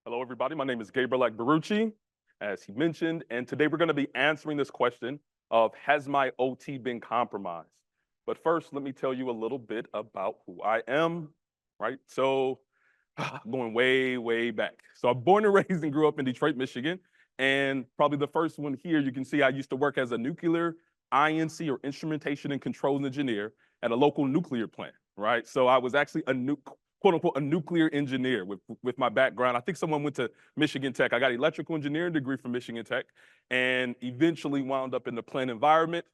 Hello, everybody. My name is Gabriel Barucci, as he mentioned, and today we're going to be answering this question of has my OT been compromised? But first, let me tell you a little bit about who I am, right? So, going way, way back. So, I'm born and raised and grew up in Detroit, Michigan. And probably the first one here, you can see I used to work as a nuclear INC or instrumentation and controls engineer at a local nuclear plant, right? So, I was actually quote unquote a nuclear engineer with my background. I think someone went to Michigan Tech. I got an electrical engineering degree from Michigan Tech and eventually wound up in the plant environment.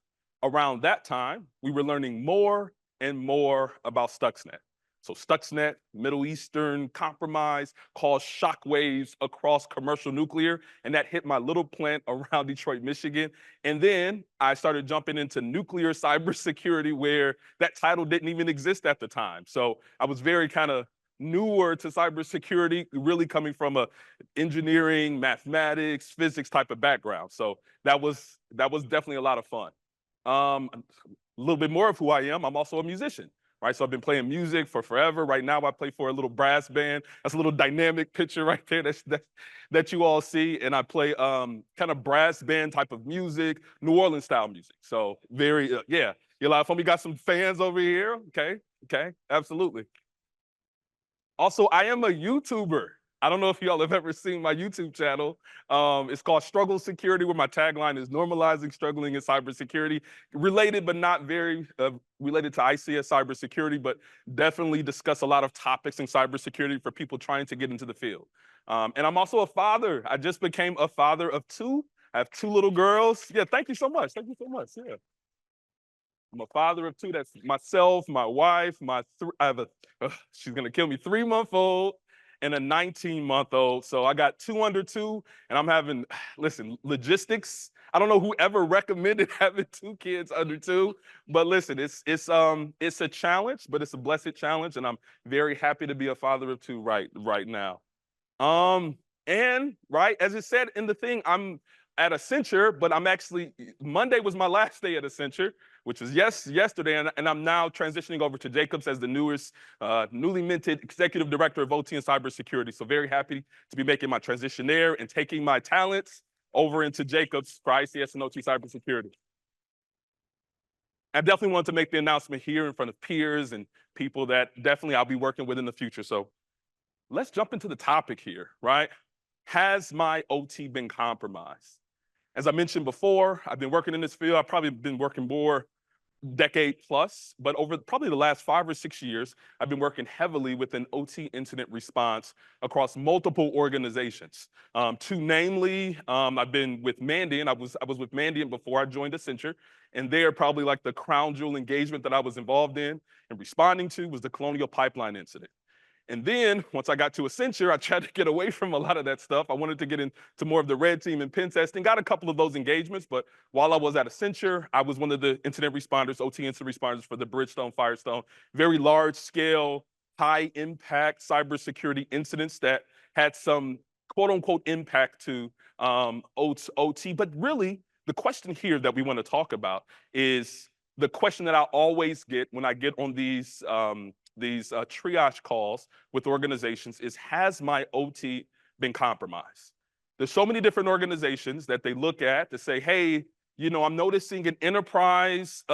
Around that time, we were learning more and more about Stuxnet. So Stuxnet, Middle Eastern compromise, caused shockwaves across commercial nuclear, and that hit my little plant around Detroit, Michigan. And then I started jumping into nuclear cybersecurity, where that title didn't even exist at the time. So I was very kind of newer to cybersecurity, really coming from a engineering, mathematics, physics type of background. So that was definitely a lot of fun. A little bit more of who I am. I'm also a musician, right? So I've been playing music for forever. Right now, I play for a little brass band. That's a little dynamic picture right there that you all see. And I play kind of brass band type of music, New Orleans style music. So very, yeah. You lot of fun. We got some fans over here. Okay, absolutely. Also, I am a YouTuber. I don't know if y'all have ever seen my YouTube channel. It's called Struggle Security, where my tagline is normalizing struggling in cybersecurity. Related, but not very related to ICS cybersecurity, but definitely discuss a lot of topics in cybersecurity for people trying to get into the field. And I'm also a father. I just became a father of two. I have two little girls. Yeah, thank you so much. Thank you so much. Yeah. I'm a father of two. That's myself, my wife, I have she's gonna kill me, 3-month-old and a 19-month-old. So I got two under two, and I'm having, listen, logistics. I don't know whoever recommended having two kids under two, but listen, it's a challenge, but it's a blessed challenge, and I'm very happy to be a father of two right now. And right, as it said in the thing, I'm at Accenture, but Monday was my last day at Accenture, which was yesterday, and I'm now transitioning over to Jacobs as the newly minted executive director of OT and cybersecurity. So very happy to be making my transition there and taking my talents over into Jacobs for ICS and OT cybersecurity. I definitely wanted to make the announcement here in front of peers and people that definitely I'll be working with in the future. So let's jump into the topic here, right? Has my OT been compromised? As I mentioned before, I've been working in this field. I've probably been working more decade plus, but over probably the last 5 or 6 years, I've been working heavily with an OT incident response across multiple organizations. To namely, I've been with Mandiant. I was with Mandiant before I joined Accenture, and they're probably like the crown jewel engagement that I was involved in and responding to was the Colonial Pipeline incident. And then once I got to Accenture, I tried to get away from a lot of that stuff. I wanted to get into more of the red team and pen testing. Got a couple of those engagements, but while I was at Accenture, I was one of the incident responders, OT incident responders for the Bridgestone, Firestone, very large scale, high impact cybersecurity incidents that had some quote unquote impact to OT. But really, the question here that we want to talk about is the question that I always get when I get on these triage calls with organizations is, has my OT been compromised? There's so many different organizations that they look at to say, hey, I'm noticing an enterprise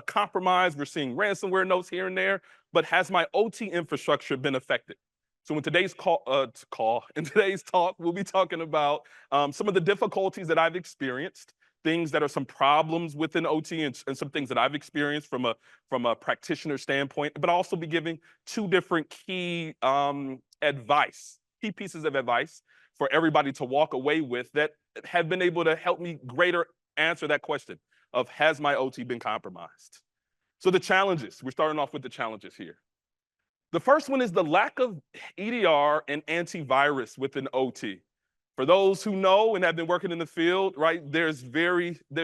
compromise. We're seeing ransomware notes here and there, but has my OT infrastructure been affected? So in today's in today's talk, we'll be talking about some of the difficulties that I've experienced, things that are some problems within OT and some things that I've experienced from a practitioner standpoint, but I'll also be giving two different key pieces of advice for everybody to walk away with that have been able to help me greater answer that question of, has my OT been compromised? So the challenges, we're starting off with the challenges here. The first one is the lack of EDR and antivirus within OT. For those who know and have been working in the field, right, there's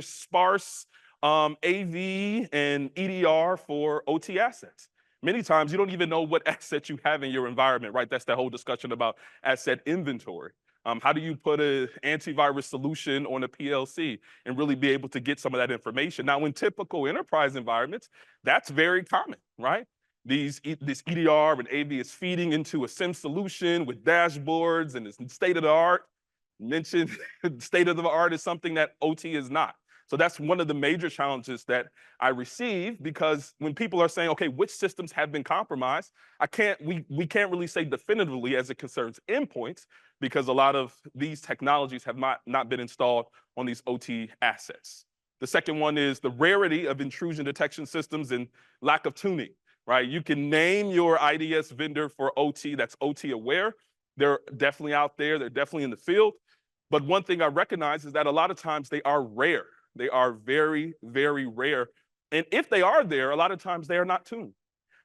sparse AV and EDR for OT assets. Many times you don't even know what assets you have in your environment, right? That's that whole discussion about asset inventory. How do you put an antivirus solution on a PLC and really be able to get some of that information? Now, in typical enterprise environments, that's very common, right? this EDR and AV is feeding into a SIM solution with dashboards and it's state of the art. Mentioned state of the art is something that OT is not. So that's one of the major challenges that I receive, because when people are saying, okay, which systems have been compromised, we can't really say definitively as it concerns endpoints, because a lot of these technologies have not been installed on these OT assets. The second one is the rarity of intrusion detection systems and lack of tuning, right? You can name your IDS vendor for OT that's OT aware. They're definitely out there. They're definitely in the field. But one thing I recognize is that a lot of times they are rare. They are very, very rare. And if they are there, a lot of times they are not tuned.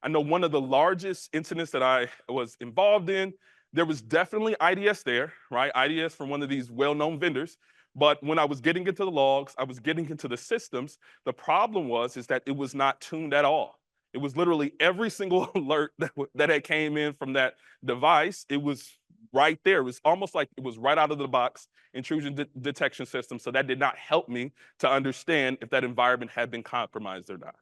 I know one of the largest incidents that I was involved in, there was definitely IDS there, right? IDS from one of these well-known vendors. But when I was getting into the logs, I was getting into the systems, the problem is that it was not tuned at all. It was literally every single alert that had came in from that device, it was right there. It was almost like it was right out of the box intrusion detection system. So that did not help me to understand if that environment had been compromised or not.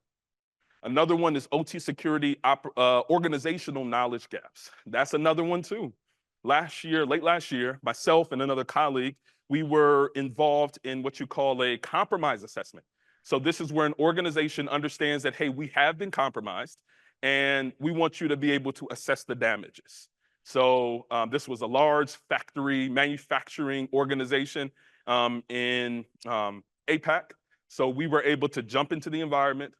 Another one is OT security organizational knowledge gaps. That's another one too. Late last year, myself and another colleague, we were involved in what you call a compromise assessment. So this is where an organization understands that, hey, we have been compromised and we want you to be able to assess the damages. So this was a large factory manufacturing organization in APAC. So we were able to jump into the environment,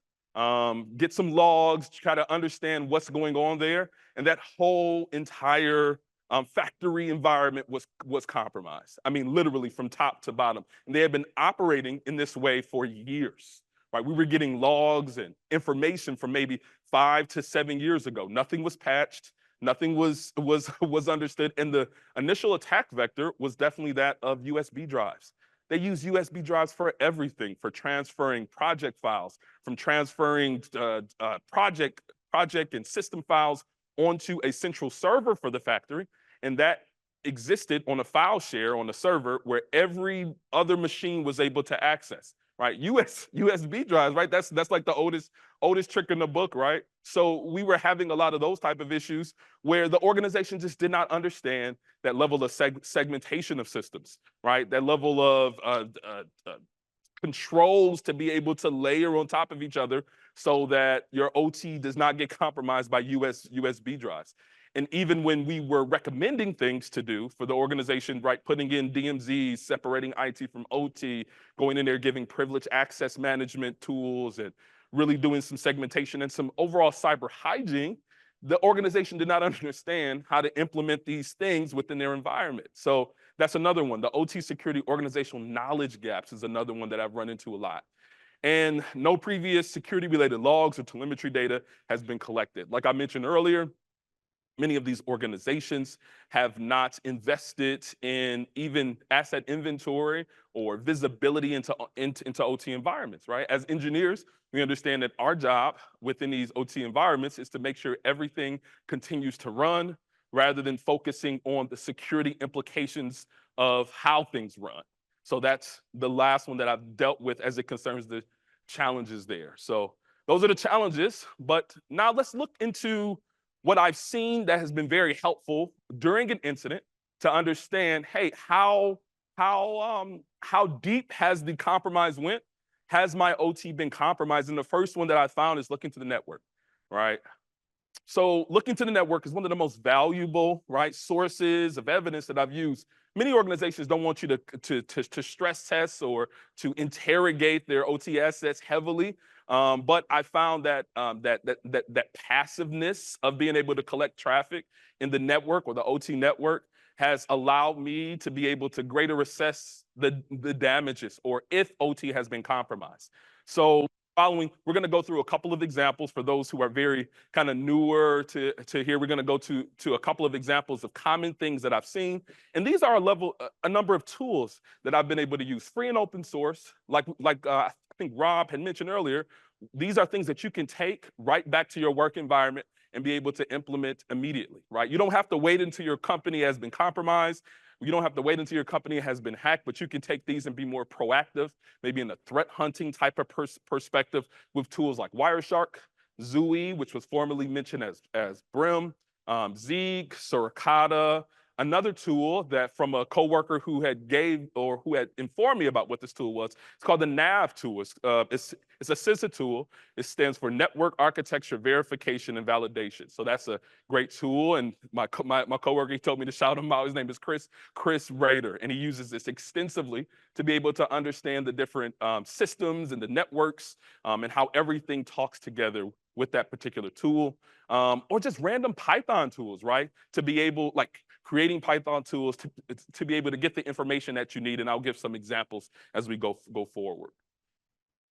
get some logs, try to understand what's going on there. And that whole entire factory environment was compromised. I mean, literally from top to bottom. And they had been operating in this way for years, right? We were getting logs and information from maybe 5 to 7 years ago. Nothing was patched. Nothing was understood. And the initial attack vector was definitely that of USB drives. They use USB drives for everything, for transferring project files, from transferring project and system files onto a central server for the factory. And that existed on a file share on a server where every other machine was able to access, right? USB drives, right? That's like the oldest trick in the book, right? So we were having a lot of those type of issues where the organization just did not understand that level of segmentation of systems, right? That level of controls to be able to layer on top of each other so that your OT does not get compromised by USB drives. And even when we were recommending things to do for the organization, right, putting in DMZs, separating IT from OT, going in there, giving privileged access management tools, and really doing some segmentation and some overall cyber hygiene, the organization did not understand how to implement these things within their environment. So that's another one. The OT security organizational knowledge gaps is another one that I've run into a lot. And no previous security-related logs or telemetry data has been collected. Like I mentioned earlier, many of these organizations have not invested in even asset inventory or visibility into OT environments, right? As engineers, we understand that our job within these OT environments is to make sure everything continues to run rather than focusing on the security implications of how things run. So that's the last one that I've dealt with as it concerns the challenges there. So those are the challenges, but now let's look into what I've seen that has been very helpful during an incident to understand, hey, how deep has the compromise went? Has my OT been compromised? And the first one that I found is looking to the network, right? So looking to the network is one of the most valuable, right, sources of evidence that I've used. Many organizations don't want you to stress test or to interrogate their OT assets heavily. But I found that that passiveness of being able to collect traffic in the network or the OT network has allowed me to be able to greater assess the damages or if OT has been compromised. So we're going to go through a couple of examples for those who are very kind of newer to here. We're going to go to a couple of examples of common things that I've seen. And these are a number of tools that I've been able to use, free and open source, like I think Rob had mentioned earlier. These are things that you can take right back to your work environment and be able to implement immediately, right? You don't have to wait until your company has been compromised. You don't have to wait until your company has been hacked, but you can take these and be more proactive, maybe in a threat hunting type of perspective with tools like Wireshark. Zui, which was formerly mentioned as Brim, Zeek, Suricata. Another tool that from a coworker who had informed me about what this tool was, it's called the NAV tool. It's a CISA tool. It stands for Network Architecture Verification and Validation. So that's a great tool. And my coworker, he told me to shout him out. His name is Chris Rader, and he uses this extensively to be able to understand the different systems and the networks and how everything talks together with that particular tool, or just random Python tools, right? To be able, like creating Python tools to be able to get the information that you need. And I'll give some examples as we go forward.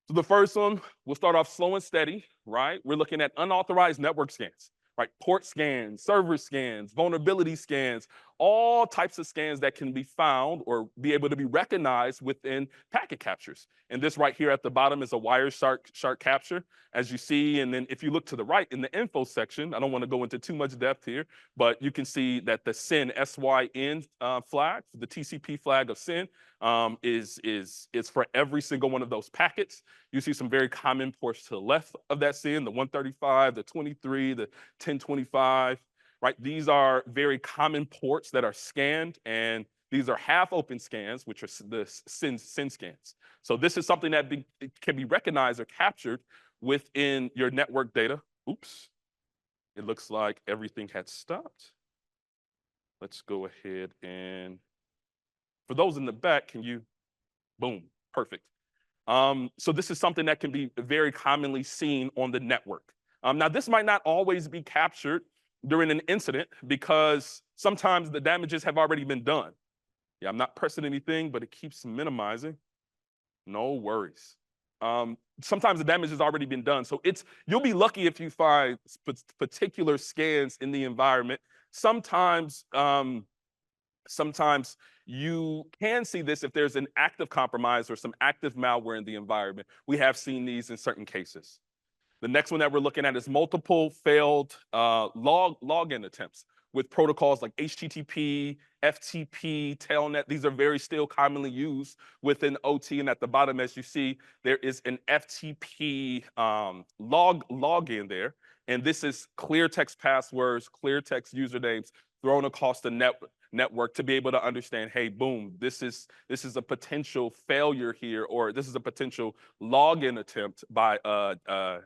So the first one, we'll start off slow and steady, right? We're looking at unauthorized network scans, right? Port scans, server scans, vulnerability scans, all types of scans that can be found or be able to be recognized within packet captures. And this right here at the bottom is a Wireshark capture, as you see. And then if you look to the right in the info section, I don't want to go into too much depth here, but you can see that the SYN, SYN flag, the TCP flag of SYN, is for every single one of those packets. You see some very common ports to the left of that SYN, the 135, the 23, the 1025. Right, these are very common ports that are scanned, and these are half-open scans, which are the SYN scans. So this is something that can be recognized or captured within your network data. Oops, it looks like everything had stopped. Let's go ahead and, for those in the back, can you, boom, perfect. So this is something that can be very commonly seen on the network. Now, this might not always be captured during an incident because sometimes the damages have already been done. Yeah, I'm not pressing anything, but it keeps minimizing. No worries. Sometimes the damage has already been done. So you'll be lucky if you find particular scans in the environment. Sometimes you can see this if there's an active compromise or some active malware in the environment. We have seen these in certain cases. The next one that we're looking at is multiple failed login attempts with protocols like HTTP, FTP, Telnet. These are very still commonly used within OT. And at the bottom, as you see, there is an FTP login there. And this is clear text passwords, clear text usernames thrown across the network to be able to understand, hey, boom, this is a potential failure here, or this is a potential login attempt by a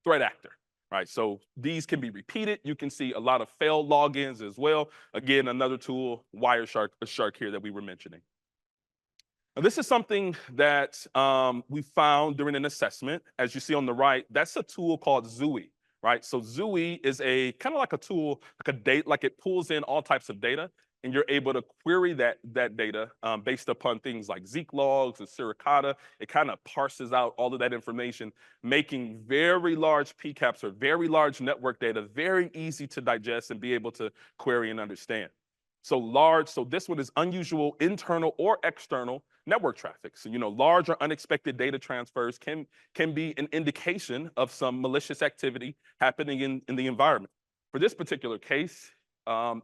threat actor, right? So these can be repeated. You can see a lot of failed logins as well. Again, another tool, Wireshark here that we were mentioning. Now, this is something that we found during an assessment. As you see on the right, that's a tool called Zui. Right, so Zui is a kind of like a tool, like it pulls in all types of data, and you're able to query that data based upon things like Zeek logs and Suricata. It kind of parses out all of that information, making very large PCAPs or very large network data very easy to digest and be able to query and understand. So this one is unusual internal or external network traffic. So, large or unexpected data transfers can be an indication of some malicious activity happening in the environment. For this particular case,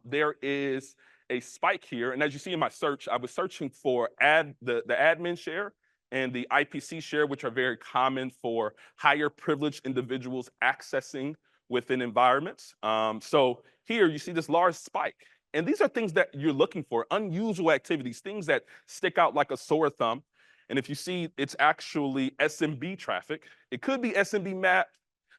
there is a spike here. And as you see in my search, I was searching for the admin share and the IPC share, which are very common for higher privileged individuals accessing within environments. So here you see this large spike. And these are things that you're looking for, unusual activities, things that stick out like a sore thumb. And if you see, it's actually SMB traffic. It could be SMB map,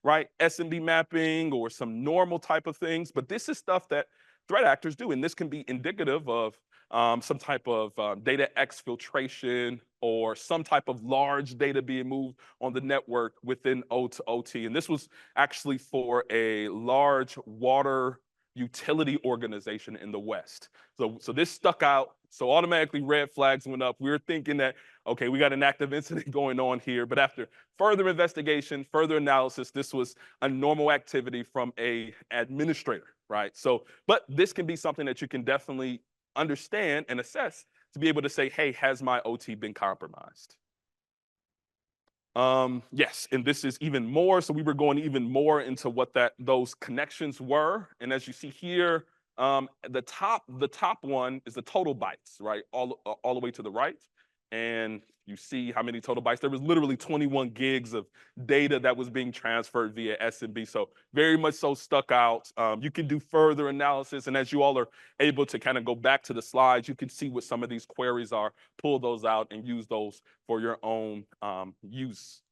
right? SMB mapping or some normal type of things. But this is stuff that threat actors do. And this can be indicative of some type of data exfiltration or some type of large data being moved on the network within OT. And this was actually for a large water utility organization in the West. So this stuck out. So automatically red flags went up. We were thinking that, okay, we got an active incident going on here. But after further investigation, further analysis, this was a normal activity from a administrator, right? So, but this can be something that you can definitely understand and assess to be able to say, hey, has my OT been compromised? Yes, and this is even more. So we were going even more into what those connections were. And as you see here, the top one is the total bytes, right? All the way to the right. and you see how many total bytes. There was literally 21 gigs of data that was being transferred via SMB. So very much so stuck out. You can do further analysis. And as you all are able to kind of go back to the slides, you can see what some of these queries are, pull those out and use those for your own use.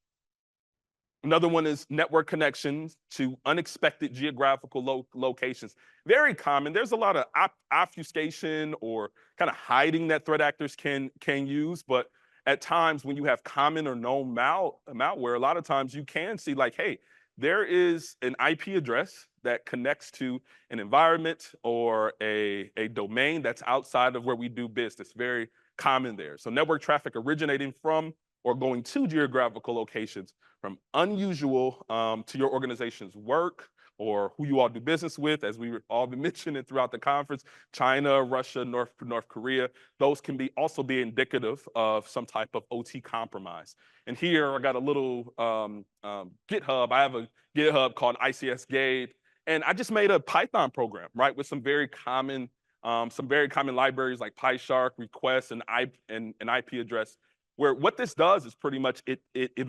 Another one is network connections to unexpected geographical locations. Very common. There's a lot of obfuscation or kind of hiding that threat actors can use, but at times when you have common or known malware, a lot of times you can see like, hey, there is an IP address that connects to an environment or a domain that's outside of where we do business. Very common there. So network traffic originating from or going to geographical locations from unusual to your organization's work or who you all do business with, as we've all been mentioning throughout the conference, China, Russia, North Korea, those can also be indicative of some type of OT compromise. And here I got a little GitHub. I have a GitHub called ICS Gate, and I just made a Python program, right, with some very common libraries like PyShark, requests, and an IP address, where what this does is pretty much it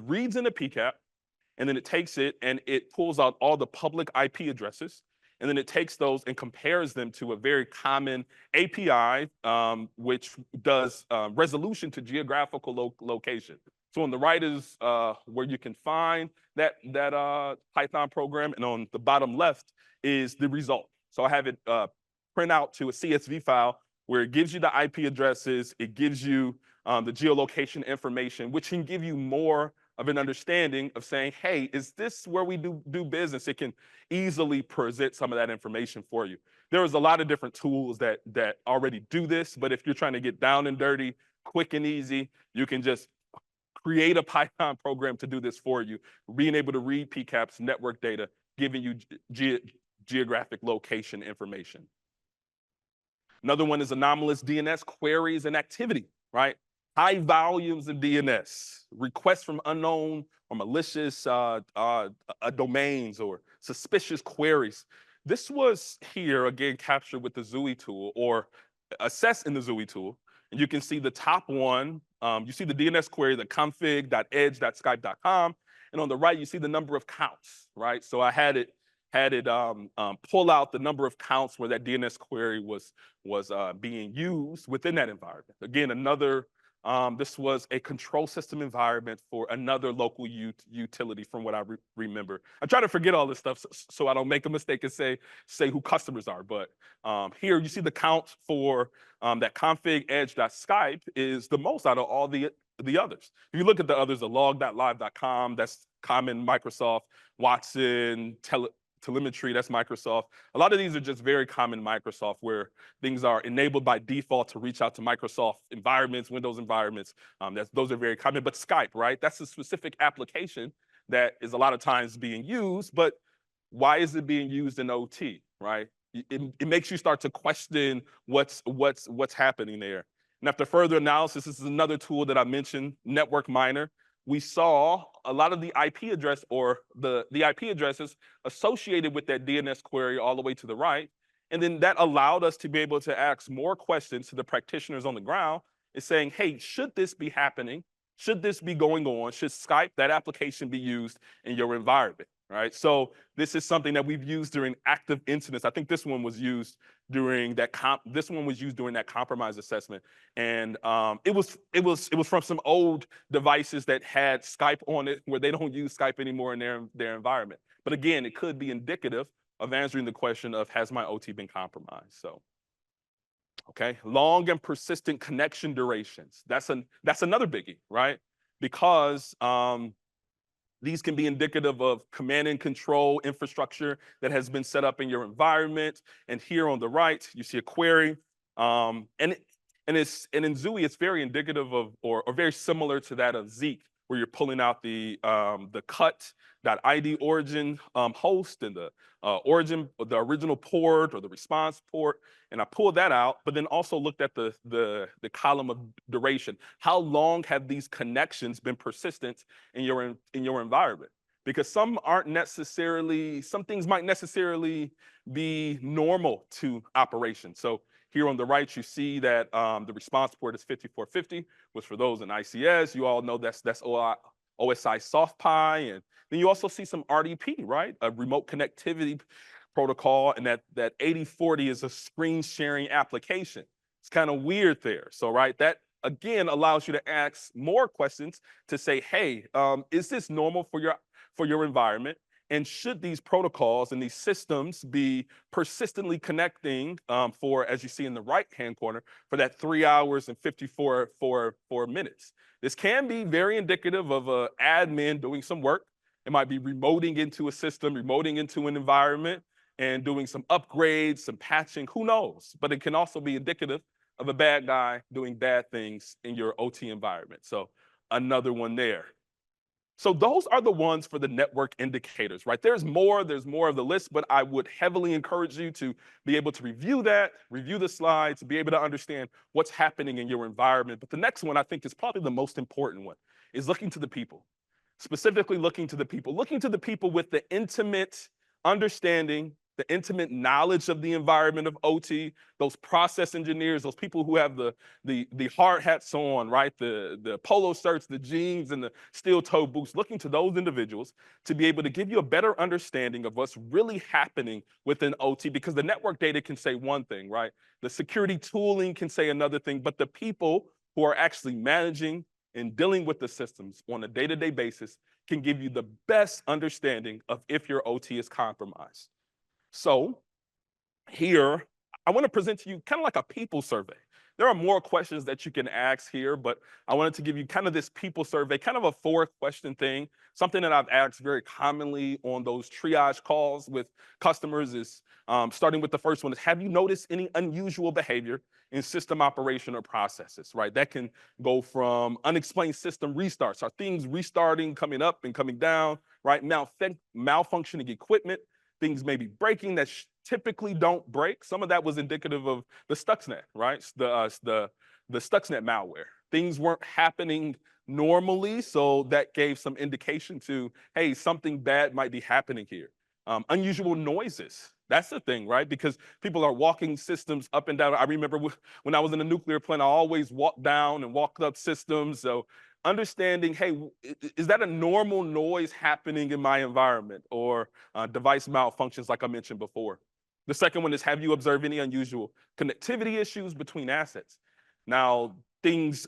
reads in a PCAP, and then it takes it and it pulls out all the public IP addresses, and then it takes those and compares them to a very common API, which does resolution to geographical location. So on the right is where you can find that Python program, and on the bottom left is the result. So I have it print out to a CSV file where it gives you the IP addresses, it gives you the geolocation information, which can give you more of an understanding of saying, hey, is this where we do business? It can easily present some of that information for you. There's a lot of different tools that already do this, but if you're trying to get down and dirty, quick and easy, you can just create a Python program to do this for you, being able to read PCAPs, network data, giving you geographic location information. Another one is anomalous DNS queries and activity, right? High volumes of DNS, requests from unknown or malicious domains or suspicious queries. This was here, again, captured with the Zooey tool or assessed in the Zooey tool. And you can see the top one, you see the DNS query, the config.edge.skype.com. And on the right, you see the number of counts, right? So I had it pull out the number of counts where that DNS query was being used within that environment. Again, another, this was a control system environment for another local utility from what I remember. I try to forget all this stuff so I don't make a mistake and say who customers are, but here you see the count for that config edge.skype is the most out of all the others. If you look at the others, the log.live.com, that's common Microsoft, Watson, telemetry, that's Microsoft. A lot of these are just very common Microsoft where things are enabled by default to reach out to Microsoft environments, Windows environments. Those are very common, but Skype, right? That's a specific application that is a lot of times being used, but why is it being used in OT, right? It makes you start to question what's happening there. And after further analysis, this is another tool that I mentioned, Network Miner. We saw a lot of the IP address or the IP addresses associated with that DNS query all the way to the right. And then that allowed us to be able to ask more questions to the practitioners on the ground and saying, hey, should this be happening? Should this be going on? Should Skype, that application, be used in your environment, right? So this is something that we've used during active incidents. I think this one was used during that compromise assessment, and it was from some old devices that had Skype on it, where they don't use Skype anymore in their environment. But again, it could be indicative of answering the question of, has my OT been compromised? So, okay, long and persistent connection durations. That's another biggie, right? Because these can be indicative of command and control infrastructure that has been set up in your environment. And here on the right, you see a query. And in Zooey, it's very indicative of, or very similar to that of Zeek, where you're pulling out the cut.id origin host and the original port or the response port. And I pulled that out, but then also looked at the column of duration. How long have these connections been persistent in your environment? Because some things might necessarily be normal to operation. So Here on the right, you see that the response port is 5450, which for those in ICS, you all know that's OSI soft PI. And then you also see some RDP, right? A remote connectivity protocol, and that 8040 is a screen sharing application. It's kind of weird there. So, right, that again allows you to ask more questions to say, hey, is this normal for your environment? And should these protocols and these systems be persistently connecting for, as you see in the right-hand corner, for that 3 hours and 54 minutes? This can be very indicative of an admin doing some work. It might be remoting into a system, remoting into an environment, and doing some upgrades, some patching, who knows? But it can also be indicative of a bad guy doing bad things in your OT environment. So another one there. So those are the ones for the network indicators, right? There's more of the list, but I would heavily encourage you to be able to review that, review the slides, be able to understand what's happening in your environment. But the next one I think is probably the most important one, is looking to the people. Specifically looking to the people with the intimate understanding, the intimate knowledge of the environment of OT, those process engineers, those people who have the hard hats on, right? The polo shirts, the jeans, and the steel-toe boots, looking to those individuals to be able to give you a better understanding of what's really happening within OT, because the network data can say one thing, right? The security tooling can say another thing, but the people who are actually managing and dealing with the systems on a day-to-day basis can give you the best understanding of if your OT is compromised. So here, I want to present to you kind of like a people survey. There are more questions that you can ask here, but I wanted to give you kind of this people survey, kind of a 4-question thing. Something that I've asked very commonly on those triage calls with customers is, starting with the first one, is, have you noticed any unusual behavior in system operation or processes, right? That can go from unexplained system restarts. Are things restarting, coming up and coming down, right? Malfunctioning equipment, things may be breaking that typically don't break. Some of that was indicative of the Stuxnet, right? The Stuxnet malware. Things weren't happening normally, so that gave some indication to, hey, something bad might be happening here. Unusual noises. That's the thing, right? Because people are walking systems up and down. I remember when I was in a nuclear plant, I always walked down and walked up systems. So understanding, hey, is that a normal noise happening in my environment, or device malfunctions like I mentioned before? The second one is, have you observed any unusual connectivity issues between assets? Now, things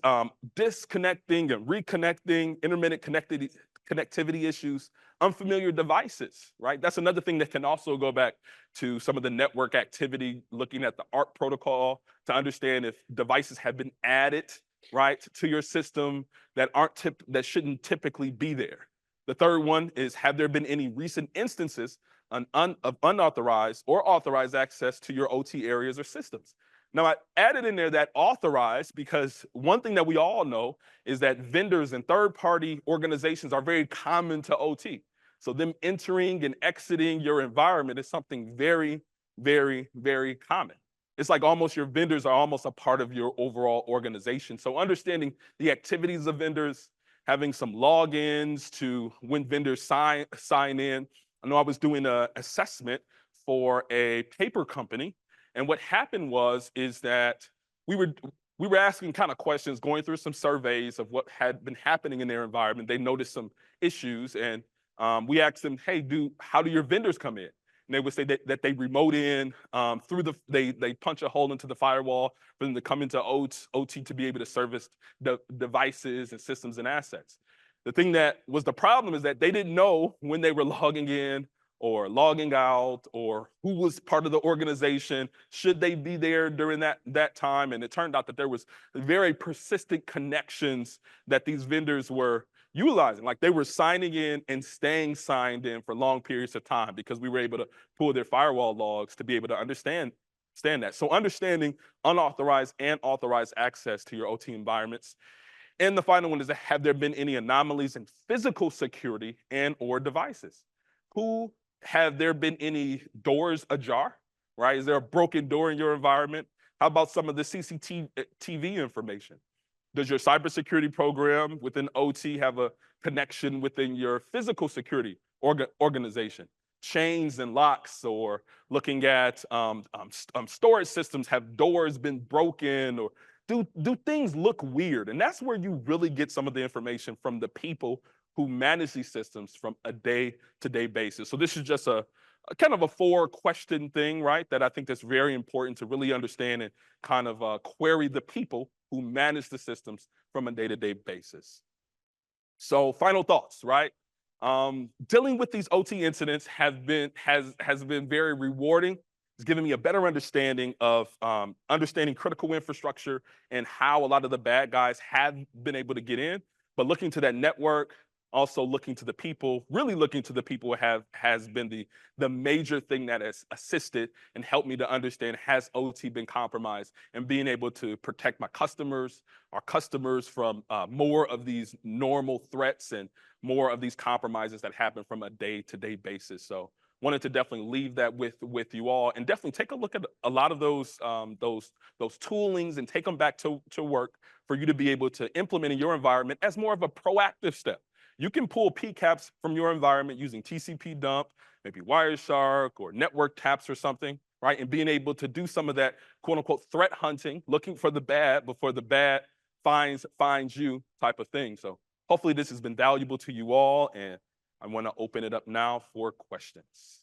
disconnecting and reconnecting, intermittent connectivity issues, unfamiliar devices, right? That's another thing that can also go back to some of the network activity, looking at the ARP protocol to understand if devices have been added, right, to your system that shouldn't typically be there. The third one is, have there been any recent instances of unauthorized or authorized access to your OT areas or systems? Now, I added in there that authorized because one thing that we all know is that vendors and third-party organizations are very common to OT. So them entering and exiting your environment is something very, very, very common. It's like almost your vendors are almost a part of your overall organization. So understanding the activities of vendors, having some logins to when vendors sign in. I know I was doing an assessment for a paper company, and what happened is that we were asking kind of questions, going through some surveys of what had been happening in their environment. They noticed some issues, and we asked them, hey, how do your vendors come in? And they would say that they remote in through they punch a hole into the firewall for them to come into OT to be able to service the devices and systems and assets. The thing that was the problem is that they didn't know when they were logging in or logging out, or who was part of the organization, should they be there during that time. And it turned out that there was very persistent connections that these vendors were utilizing. Like, they were signing in and staying signed in for long periods of time because we were able to pull their firewall logs to be able to understand that. So understanding unauthorized and authorized access to your OT environments. And the final one is, have there been any anomalies in physical security and or devices? Have there been any doors ajar, right? Is there a broken door in your environment? How about some of the CCTV information? Does your cybersecurity program within OT have a connection within your physical security organization? chains and locks, or looking at storage systems. Have doors been broken, or do things look weird? And that's where you really get some of the information from the people who manage these systems from a day-to-day basis. So this is just a kind of a 4-question thing, right? That I think that's very important to really understand and kind of query the people who manage the systems from a day-to-day basis. So final thoughts, right? Dealing with these OT incidents has been very rewarding. It's given me a better understanding of understanding critical infrastructure and how a lot of the bad guys have been able to get in. But looking to that network, also looking to the people, really looking to the people has been the major thing that has assisted and helped me to understand, has OT been compromised, and being able to protect my customers, our customers, from more of these normal threats and more of these compromises that happen from a day-to-day basis. So wanted to definitely leave that with you all, and definitely take a look at a lot of those toolings and take them back to work for you to be able to implement in your environment as more of a proactive step. You can pull PCAPs from your environment using TCP dump, maybe Wireshark or network taps or something, right? And being able to do some of that quote unquote threat hunting, looking for the bad before the bad finds you type of thing. So hopefully this has been valuable to you all, and I want to open it up now for questions.